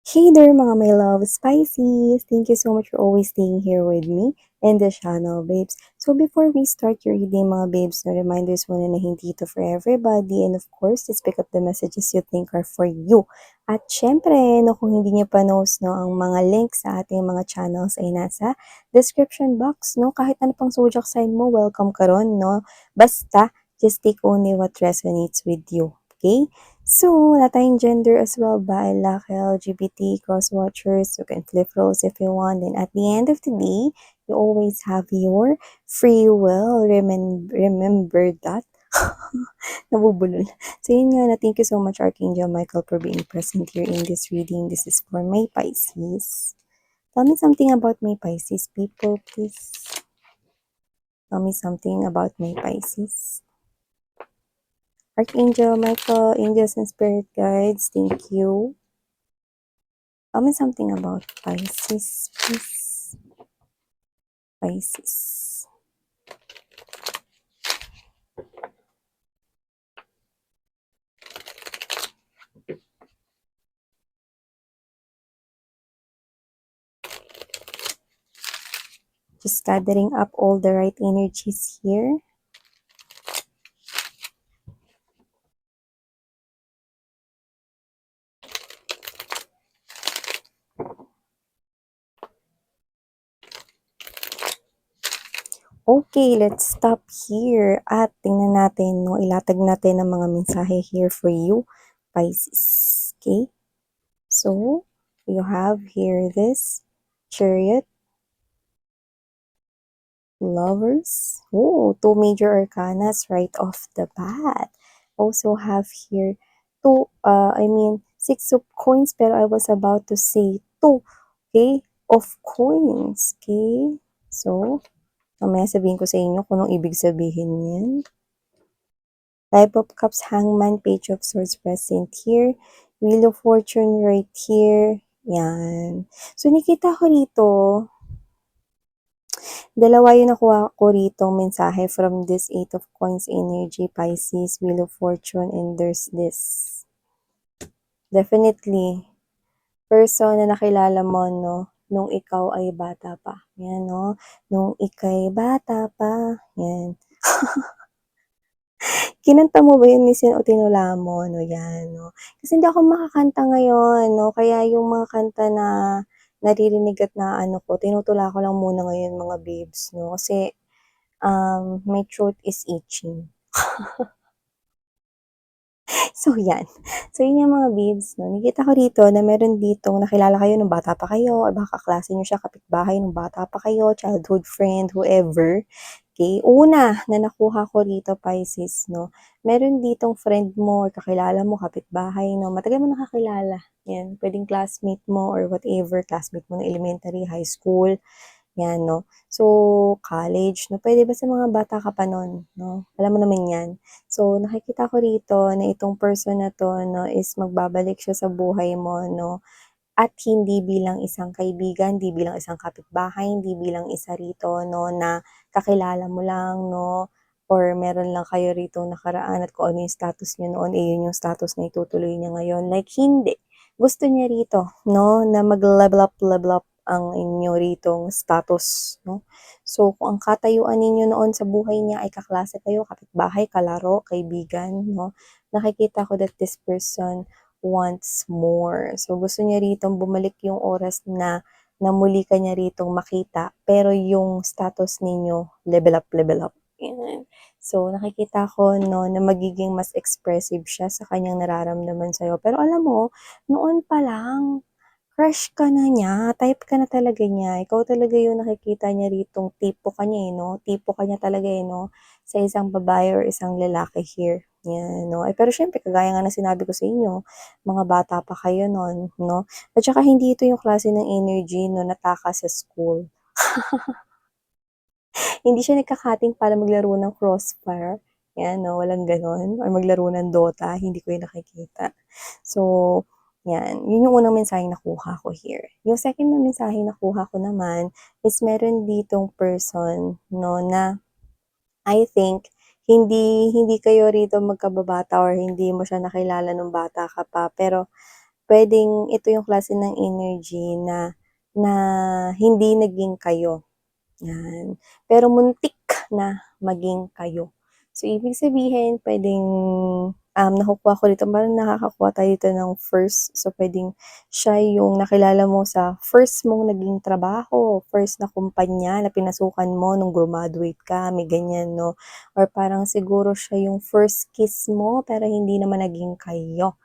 Hey there mga my love spices! Thank you so much for always staying here with me and the channel, babes. So before we start your reading mga babes, no reminders muna na hindi ito for everybody and of course, just pick up the messages you think are for you. At syempre, no, kung hindi niyo pa knows, no, ang mga links sa ating mga channels ay nasa description box, no? Kahit ano pang zodiac sign mo, welcome ka ron, no? Basta, just take only what resonates with you, okay? So, wala tayong gender as well, bi, laki, LGBT, cross-watchers, you can flip roles if you want. And at the end of the day, you always have your free will. Remember that. Nabubulol. So, yun nga na. Thank you so much, Archangel Michael, for being present here in this reading. This is for my Pisces. Tell me something about my Pisces, people, please. Tell me something about my Pisces. Archangel Michael, angels and spirit guides, thank you. Tell me something about Pisces, please. Pisces. Just gathering up all the right energies here. Okay, let's stop here at tingnan natin, no, ilatag natin ang mga mensahe here for you, Pisces. Okay? So, you have here this Chariot, Lovers. Oh, two major arcanas right off the bat. Also have here six of coins, pero I was about to say two, okay, of coins, okay? So, mamaya sabihin ko sa inyo kung anong ibig sabihin yan. Five of Cups, Hangman, Page of Swords present here. Wheel of Fortune right here. Yan. So, nakita ko rito, dalawa yung nakuha ko rito mensahe from this Eight of Coins energy, Pisces, Wheel of Fortune, and there's this. Definitely, person na nakilala mo, no, nung ikaw ay bata pa. Yan, no? Nung ikay bata pa. Yan. Kinanta mo ba yun minsan o tinula mo? No, yan, no? Kasi hindi ako makakanta ngayon, no? Kaya yung mga kanta na naririnig at na ano ko, tinutula ko lang muna ngayon mga babes, no? Kasi my throat is itching. So, yan. So, yun yung mga babes, no? Nakita ko rito na meron ditong nakilala kayo nung bata pa kayo, or baka kaklase nyo siya, kapitbahay nung bata pa kayo, childhood friend, whoever. Okay? Una na nakuha ko rito, Pisces, no? Meron ditong friend mo, or kakilala mo, kapitbahay, no? Matagal mo nakakilala. Yan. Pwedeng classmate mo, or whatever, classmate mo ng elementary, high school. Yan, no? So, college, no? Pwede ba sa mga bata ka pa nun, no? Alam mo naman yan. So, nakikita ko rito na itong person na to, no, is magbabalik siya sa buhay mo, no? At hindi bilang isang kaibigan, hindi bilang isang kapitbahay, hindi bilang isa rito, no, na kakilala mo lang, no? Or meron lang kayo rito nakaraan at kung ano yung status niyo noon, eh yun yung status na itutuloy niya ngayon. Like, hindi. Gusto niya rito, no, na level up ang inyo ritong status, no? So, kung ang katayuan ninyo noon sa buhay niya ay kaklase kayo, kapitbahay, kalaro, kaibigan, no? Nakikita ko that this person wants more. So, gusto niya ritong bumalik yung oras na muli ka niya ritong makita, pero yung status ninyo, level up. Yan. So, nakikita ko, no, na magiging mas expressive siya sa kanyang nararamdaman sa'yo. Pero alam mo, noon pa lang, crush ka na niya, type ka na talaga niya. Ikaw talaga yung nakikita niya ritong tipo ka niya, eh, no? Tipo ka niya talaga, eh, no? Sa isang babae or isang lalaki here. Yan, no? Eh, pero syempre, kagaya nga na sinabi ko sa inyo, mga bata pa kayo nun, no? At saka hindi ito yung klase ng energy, no, nataka sa school. Hindi siya nagkakating para maglaro ng Crossfire. Yan, no? Walang ganon. Or maglaro ng Dota. Hindi ko yung nakikita. So, yan. Yun yung unang mensaheng nakuha ko here. Yung second na mensaheng nakuha ko naman is meron ditong person, no, na I think hindi kayo rito magkababata or hindi mo siya nakilala nung bata ka pa. Pero puwedeng ito yung klase ng energy na na hindi naging kayo. 'Yan. Pero muntik na maging kayo. So, ibig sabihin puwedeng, nakukuha ko dito parang nakakakuha tayo dito ng first. So, puwedeng siya yung nakilala mo sa first mong naging trabaho, first na kumpanya na pinasukan mo nung grumaduate ka, may ganyan 'no. Or parang siguro siya yung first kiss mo pero hindi naman naging kayo.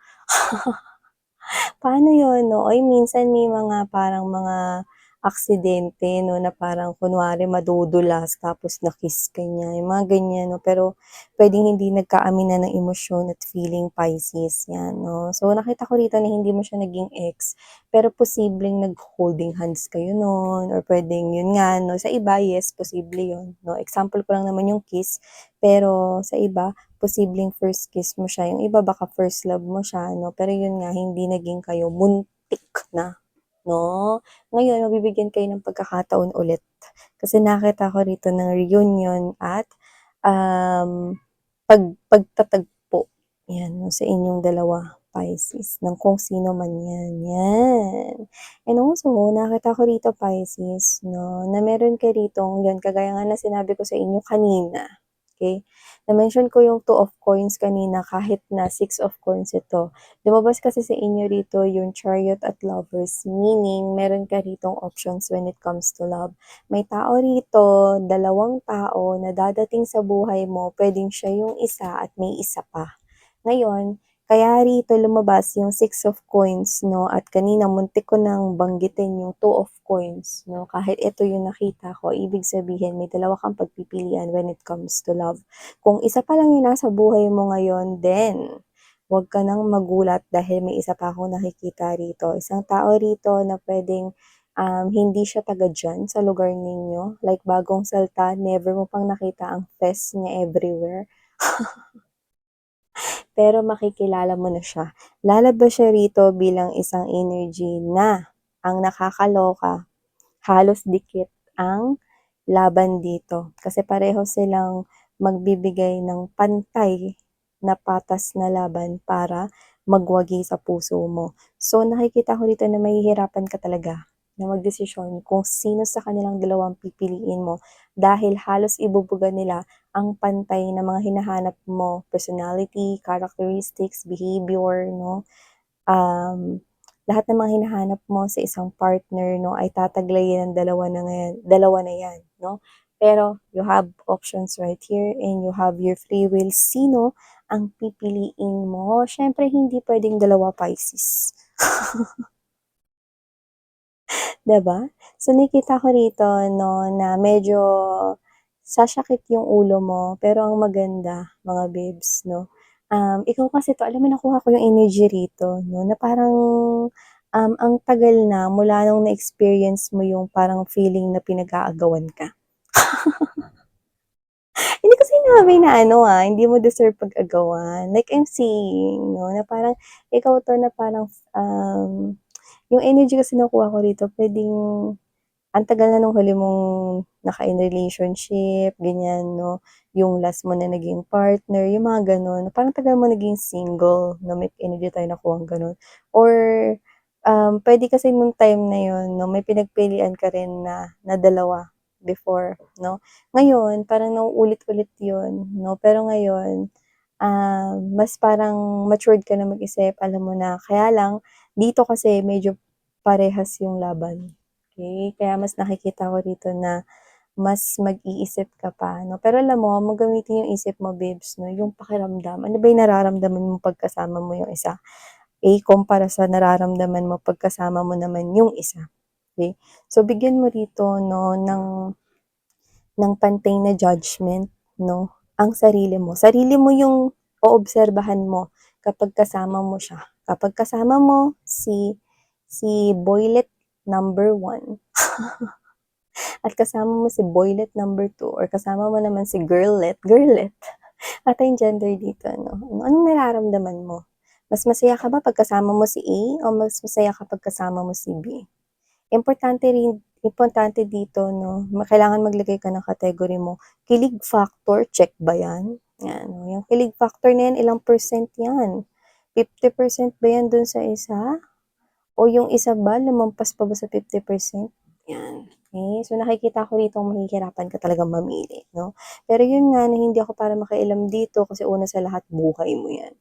Paano yun 'no? Ay minsan may mga parang mga aksidente 'no, na parang kunwari madudulas tapos na-kiss ka niya, yung mga ganyan 'no. Pero puwedeng hindi nagkaaminan ng emosyon at feeling Pisces, 'yan 'no. So nakita ko rito na hindi mo siya naging ex, pero posibleng nag-holding hands kayo nun or puwedeng yun nga 'no, sa iba yes, posible yun 'no. Example ko lang naman yung kiss, pero sa iba posibleng first kiss mo siya, yung iba baka first love mo siya 'no, pero yun nga hindi naging kayo, muntik na 'no. Ngayon mabibigyan kayo ng pagkakataon ulit, kasi nakita ko rito ng reunion at, um, pagtatagpo, 'yan 'no, sa inyong dalawa, Pisces, ng kung sino man 'yan, 'yan. And also nakita ko rito Pisces 'no, na meron ka ritong 'yan kagaya nga ng sinabi ko sa inyo kanina, okey? Na-mention ko yung two of coins kanina kahit na six of coins ito. Lumabas kasi sa inyo rito yung Chariot at Lovers, meaning meron ka ritong options when it comes to love. May tao rito, dalawang tao na dadating sa buhay mo, puwedeng siya yung isa at may isa pa. Ngayon, kaya rito lumabas yung six of coins 'no, at kanina muntik ko ng banggitin yung two of coins 'no, kahit ito yung nakita ko, ibig sabihin may dalawa kang pagpipilian when it comes to love. Kung isa pa lang yung nasa buhay mo ngayon, then huwag ka ng magulat dahil may isa pa akong nakikita rito. Isang tao rito na puwedeng, hindi siya taga diyan sa lugar ninyo, like bagong salta, never mo pang nakita ang fest niya everywhere. Pero makikilala mo na siya. Lalabas siya rito bilang isang energy na ang nakakaloka, halos dikit ang laban dito. Kasi pareho silang magbibigay ng pantay na patas na laban para magwagi sa puso mo. So nakikita ko dito na mahihirapan ka talaga na magdesisyon kung sino sa kanilang dalawang pipiliin mo dahil halos ibubuga nila ang pantay na mga hinahanap mo, personality, characteristics, behavior 'no. Lahat ng mga hinahanap mo sa isang partner 'no, ay tataglayin ng dalawa na 'yan 'no. Pero you have options right here and you have your free will. Sino ang pipiliin mo? Siyempre hindi puwedeng dalawa Pisces, 'di ba? So nakikita ko rito 'no, na medyo sasakit yung ulo mo, pero ang maganda mga babes 'no, ikaw kasi 'to alam mo nakuha ko yung energy rito 'no, na parang, ang tagal na mula nung na-experience mo yung parang feeling na pinag-aagawan ka. Hindi ko sinabi na ano, hindi mo deserve pag-agawan, like I'm saying 'no, na parang ikaw 'to na parang, yung energy kasi nakuha ko rito puwedeng ang tagal na nung huli mong naka-in relationship, ganyan 'no, yung last mo na naging partner, yung mga gano'n. Parang tagal mo naging single 'no, may energy tayo nakuhang gano'n. Or, puwede kasi nung time na yun 'no, may pinagpilian ka rin na dalawa before 'no. Ngayon parang nauulit-ulit yun 'no, pero ngayon, mas parang matured ka na mag-isip, alam mo na. Kaya lang dito kasi medyo parehas yung laban. Okey, kaya mas nakikita ko rito na mas mag-iisip ka pa 'no, pero alam mo, mo gamitin yung isip mo babes 'no, yung pakiramdam. Ano ba yung nararamdaman mo pagkasama mo yung isa, ikumpara sa nararamdaman mo pagkasama mo naman yung isa, okey? So bigyan mo rito 'no ng pantay na judgment 'no, ang sarili mo. Sarili mo yung oobserbahan mo kapag kasama mo siya. Kapag kasama mo si boylet number 1 at kasama mo si boylet number 2 or kasama mo naman si girllet, at yung gender dito 'no, anong nararamdaman mo? Mas masaya ka ba 'pag kasama mo si A o mas masaya kapag kasama mo si B? Importante dito 'no, kailangan maglagay ka ng category mo, kilig factor, check ba 'yan? 'Yan, yung kilig factor na 'yan, ilang percent 'yan? 50% ba 'yan dun sa isa? O yung isa ba lumampas pa ba sa 50%? Yan, okey. So, nakikita ko ditong mahihirapan ka talagang mamili 'no. Pero yun nga na hindi ako para makialam dito kasi una sa lahat buhay mo yan.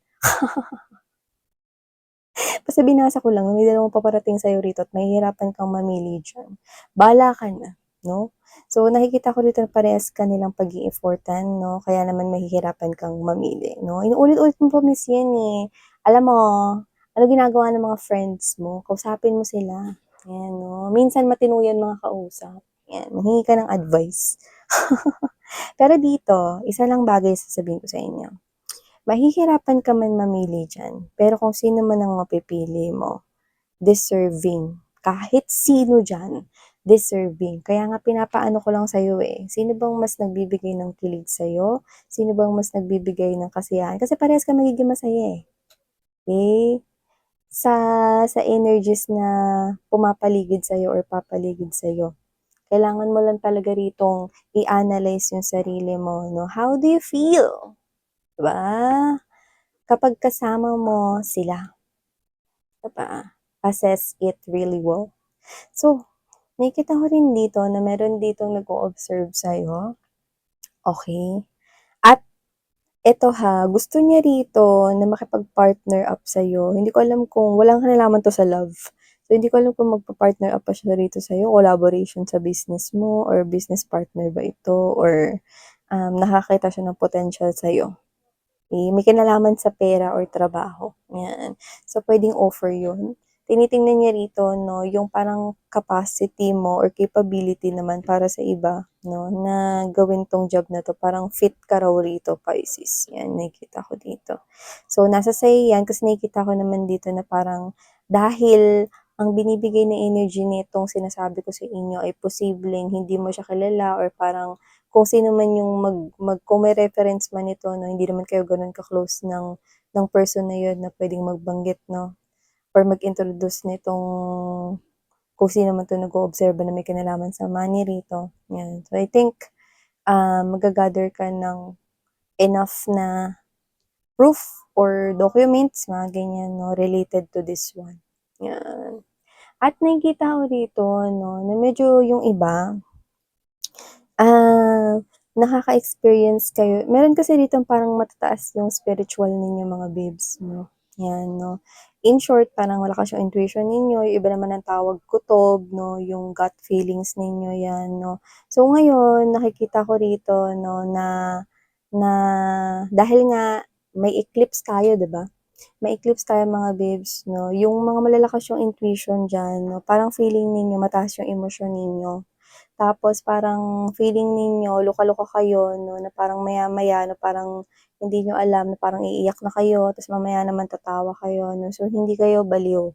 Basta binasa ko lang may dalawang paparating sa'yo rito at mahihirapan kang mamili diyan. Bahala ka na 'no. So, nakikita ko dito na parehas ka nilang pag-i-effortan 'no, kaya naman mahihirapan kang mamili 'no. Inuulit-ulit mo pa miss yan, eh. Alam mo, ano ginagawa ng mga friends mo, kausapin mo sila, ayan 'no. Minsan matino yan mga kausap, yan, manghingi ka ng advice. Pero dito, isa lang bagay sasabihin ko sa inyo. Mahihirapan ka man mamili diyan, pero kung sino man ang mapipili mo, deserving. Kahit sino diyan, deserving. Kaya nga pinapaano ko lang sa'yo, eh, sino bang mas nagbibigay ng kilig sa'yo? Sino bang mas nagbibigay ng kasiyahan? Kasi parehas kang magiging masaya, eh, okey? Sa energies na pumapaligid sa'yo or papaligid sa'yo. Kailangan mo lang talaga ritong i-analyze yung sarili mo 'no, how do you feel, 'di ba? Kapag kasama mo sila, 'di ba? Assess it really well. So, nakikita ko rin dito na meron ditong nag-o-observe sa'yo, okey. At eto ha, gusto niya rito na makipag-partner up sa'yo. Hindi ko alam kung walang kinalaman 'to sa love. So, hindi ko alam kung magpa-partner up pa siya rito sa'yo, collaboration sa business mo or business partner ba ito or, nakakita siya ng potential sa'yo. May kinalaman sa pera or trabaho, 'yan. So, puwedeng offer 'yun. Tinitingnan niya rito 'no, yung parang capacity mo or capability naman para sa iba 'no, na gawin 'tong job na 'to. Parang fit ka raw rito, Pisces, 'yan nakikita ko dito. So, nasa sa'yo 'yan kasi nakikita ko naman dito na parang dahil ang binibigay na energy nitong sinasabi ko sa inyo ay posibleng hindi mo siya kilala or parang kung sino man yung kung may reference man ito 'no, hindi naman kayo gano'n ka-close ng person na yun na puwedeng magbanggit 'no, or mag-introduce nitong kung sino man 'tong nag-oobserba na may kinalaman sa money rito, 'yan. So, I think, magga-gather ka ng enough na proof or documents, mga ganyan 'no, related to this one, 'yan. At nakikita ko rito 'no, na medyo yung iba nakaka-experience kayo meron kasi ditong parang matataas yung spiritual ninyo mga babes 'no, 'yan 'no. In short, parang malakas yung intuition ninyo, yung iba naman ang tawag kutob 'no, yung gut feelings ninyo 'yan 'no. So ngayon nakikita ko rito 'no na na dahil nga may eclipse tayo 'di ba? May eclipse tayo mga babes 'no, yung mga malalakas yung intuition diyan 'no, parang feeling ninyo mataas yung emosyon ninyo. Tapos parang feeling ninyo luka-luka kayo 'no, na parang maya-maya na parang hindi niyo alam na parang iiyak na kayo ta's mamaya naman tatawa kayo 'no. So, hindi kayo baliw.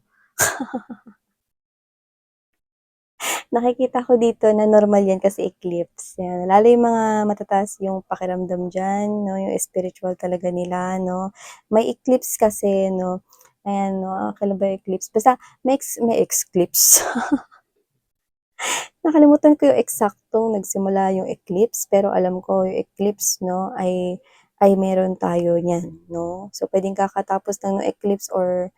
Nakikita ko dito na normal 'yan kasi eclipse, 'yan. Lalo yung mga matataas yung pakiramdam diyan 'no, yung spiritual talaga nila 'no. May eclipse kasi 'no, ayan 'no, kailan ba yung eclipse? Basta may exclipse. Nakalimutan ko yung eksaktong nagsimula yung eclipse, pero alam ko yung eclipse 'no, ay meron tayo niyan 'no. So, puwedeng kakatapos lang ng eclipse or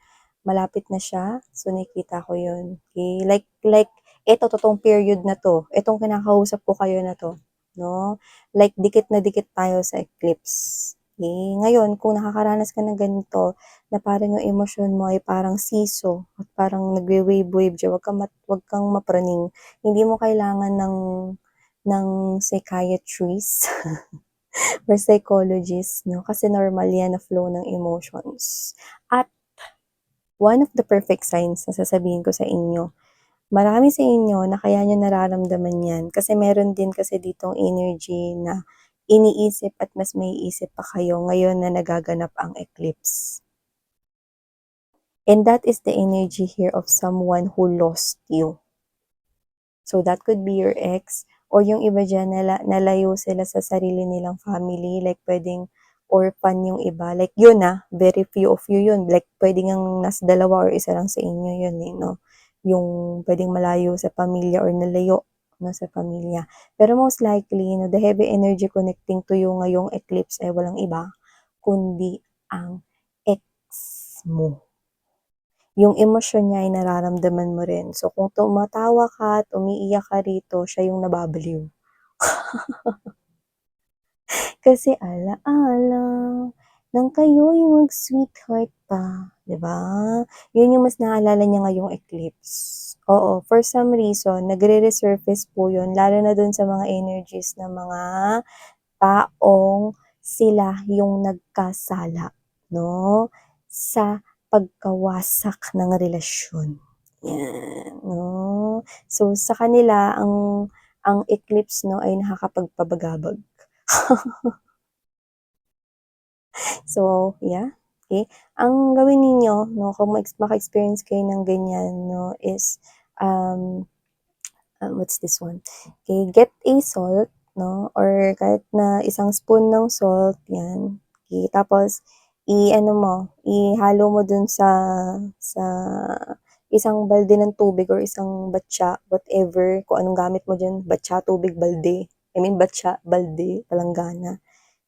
malapit na siya, so nakikita ko yun, okey. Like eto totoong period na 'to, etong kinakausap ko kayo na 'to 'no, like dikit na dikit tayo sa eclipse, okey. Ngayon kung nakakaranas ka ng ganito na parang yung emosyon mo ay parang siso at parang nagwe-wave-wave diyan, wag kang mapraning. Hindi mo kailangan ng psychiatrist or psychologist 'no, kasi normal 'yan na flow ng emotions. At one of the perfect signs na sasabihin ko sa inyo, marami sa inyo na kaya niyo nararamdaman 'yan kasi meron din kasi ditong energy na iniisip at mas maiisip pa kayo ngayon na nagaganap ang eclipse. And that is the energy here of someone who lost you. So that could be your ex or yung iba diyan nalayo sila sa sarili nilang family, like puwedeng orphan yung iba, like yun, very few of you yun, like puwede ngang nasa dalawa or isa lang sa inyo yun, eh, 'no, yung puwedeng malayo sa pamilya or nalayo 'no, sa pamilya. Pero most likely 'no, the heavy energy connecting to you ngayong eclipse ay walang iba kundi ang ex mo. yung emosyon niya ay nararamdaman mo rin. So, kung tumatawa ka at umiiyak ka rito, siya yung nababaliw. Kasi ala-ala nang kayo'y mag-sweetheart pa, 'di ba? Yun yung mas naalala niya ngayong eclipse. Oo, for some reason nagre-resurface po yun lalo na dun sa mga energies ng mga taong sila yung nagkasala 'no, sa pagkawasak ng relasyon, 'yan 'no. So sa kanila ang eclipse 'no ay nakakapagpabagabag. So, yeah, okay. Ang gawin ninyo 'no kung maka-experience kayo ng ganyan 'no is, um, what's this one, okay, get a salt 'no or kahit na isang spoon ng salt, 'yan, okey. Tapos i-ano mo, ihalo mo dun sa isang balde ng tubig or isang batya, whatever kung anong gamit mo diyan, batya, tubig, balde. I mean batya, balde, palanggana.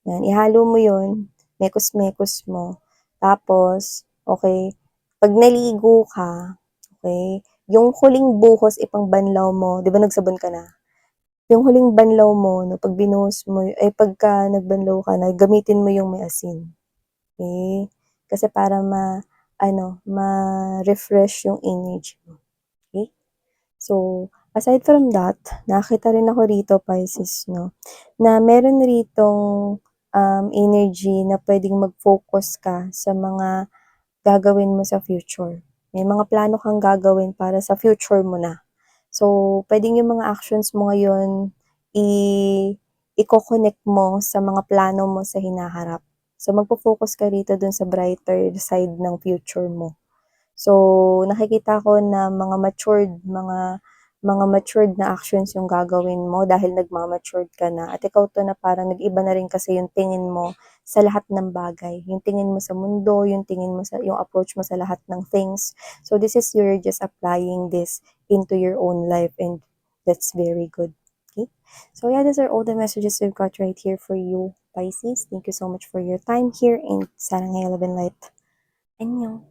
'Yan, ihalo mo 'yun, mekos-mekos mo. Tapos, okey, 'pag naligo ka, okey, yung huling buhos ipangbanlaw mo, 'di ba nagsabon ka na? Yung huling banlaw mo 'no, 'pag binuhos mo ay pagka nagbanlaw ka na, gamitin mo yung may asin, okey? Kasi para ma-ano, ma-refresh yung energy mo, okey? So, aside from that, nakakita rin ako rito Pisces 'no, na meron ritong, energy na puwedeng mag-focus ka sa mga gagawin mo sa future. May mga plano kang gagawin para sa future mo na. So, puwedeng yung mga actions mo ngayon i iko-connect mo sa mga plano mo sa hinaharap. So, magfo-focus ka rito dun sa brighter side ng future mo. So, nakikita ko na mga matured na actions yung gagawin mo dahil nagma-matured ka na at ikaw 'to na parang nag-iba na rin kasi yung tingin mo sa lahat ng bagay. Yung tingin mo sa mundo, yung tingin mo yung approach mo sa lahat ng things. So, this is you're just applying this into your own life and that's very good, okay? So, yeah, these are all the messages we've got right here for you, Pisces. Thank you so much for your time here and sana ngayong love and light. Annyeong.